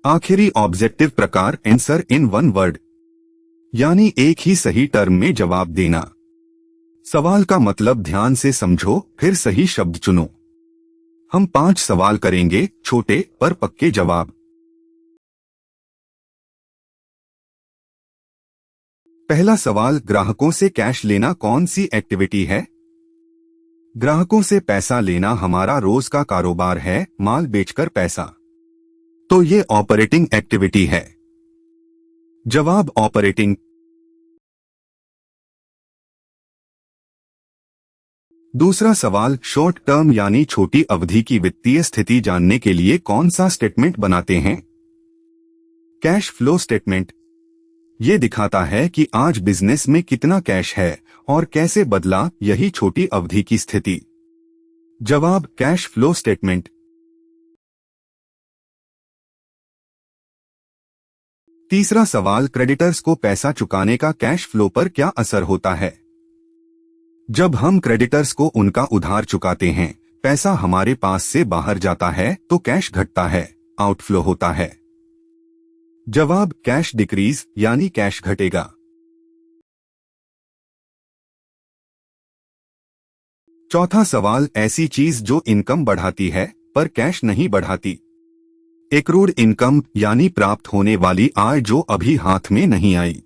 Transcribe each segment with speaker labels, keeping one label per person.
Speaker 1: आखिरी ऑब्जेक्टिव प्रकार answer in one word, यानी एक ही सही टर्म में जवाब देना। सवाल का मतलब ध्यान से समझो, फिर सही शब्द चुनो। हम 5 सवाल करेंगे, छोटे पर पक्के जवाब। पहला सवाल, ग्राहकों से कैश लेना कौन सी एक्टिविटी है? ग्राहकों से पैसा लेना हमारा रोज का कारोबार है, माल बेचकर पैसा। तो ये ऑपरेटिंग एक्टिविटी है। जवाब ऑपरेटिंग। दूसरा सवाल, शॉर्ट टर्म यानी छोटी अवधि की वित्तीय स्थिति जानने के लिए कौन सा स्टेटमेंट बनाते हैं? Cash flow statement. ये दिखाता है कि आज बिजनेस में कितना कैश है और कैसे बदला, यही छोटी अवधि की स्थिति। जवाब कैश फ्लो स्टेटमेंट। तीसरा सवाल, क्रेडिटर्स को पैसा चुकाने का कैश फ्लो पर क्या असर होता है? जब हम क्रेडिटर्स को उनका उधार चुकाते हैं, पैसा हमारे पास से बाहर जाता है तो कैश घटता है, आउटफ्लो होता है। जवाब कैश डिक्रीज यानी कैश घटेगा। चौथा सवाल, ऐसी चीज जो इनकम बढ़ाती है पर कैश नहीं बढ़ाती। एक्रूड इनकम यानी प्राप्त होने वाली आय जो अभी हाथ में नहीं आई।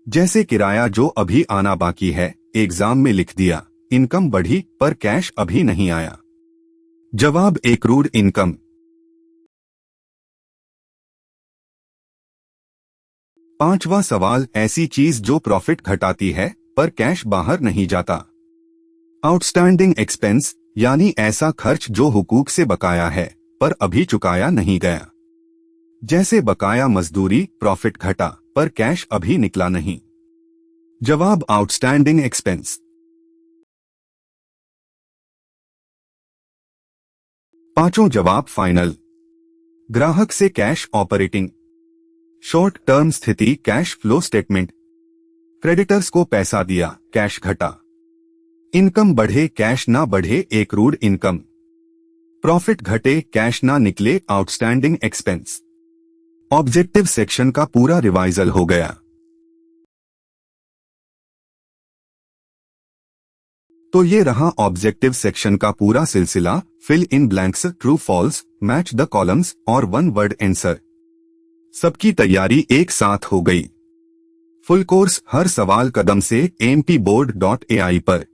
Speaker 1: जैसे किराया जो अभी आना बाकी है, एग्जाम में लिख दिया, इनकम बढ़ी पर कैश अभी नहीं आया। जवाब एक्रूड इनकम। पांचवा सवाल, ऐसी चीज जो प्रॉफिट घटाती है पर कैश बाहर नहीं जाता। आउटस्टैंडिंग एक्सपेंस यानी ऐसा खर्च जो हुकूक से बकाया है पर अभी चुकाया नहीं गया। जैसे बकाया मजदूरी, प्रॉफिट घटा पर कैश अभी निकला नहीं। जवाब आउटस्टैंडिंग एक्सपेंस। पांचों जवाब फाइनल। ग्राहक से कैश ऑपरेटिंग, शॉर्ट टर्म स्थिति कैश फ्लो स्टेटमेंट, क्रेडिटर्स को पैसा दिया कैश घटा, इनकम बढ़े कैश ना बढ़े एक्रूड इनकम, प्रॉफिट घटे कैश ना निकले आउटस्टैंडिंग एक्सपेंस। ऑब्जेक्टिव सेक्शन का पूरा रिवाइजल हो गया। तो ये रहा ऑब्जेक्टिव सेक्शन का पूरा सिलसिला। Fill in blanks, true false, match the columns और वन वर्ड आंसर। सबकी तैयारी एक साथ हो गई। फुल कोर्स हर सवाल कदम से AMPboard.ai पर।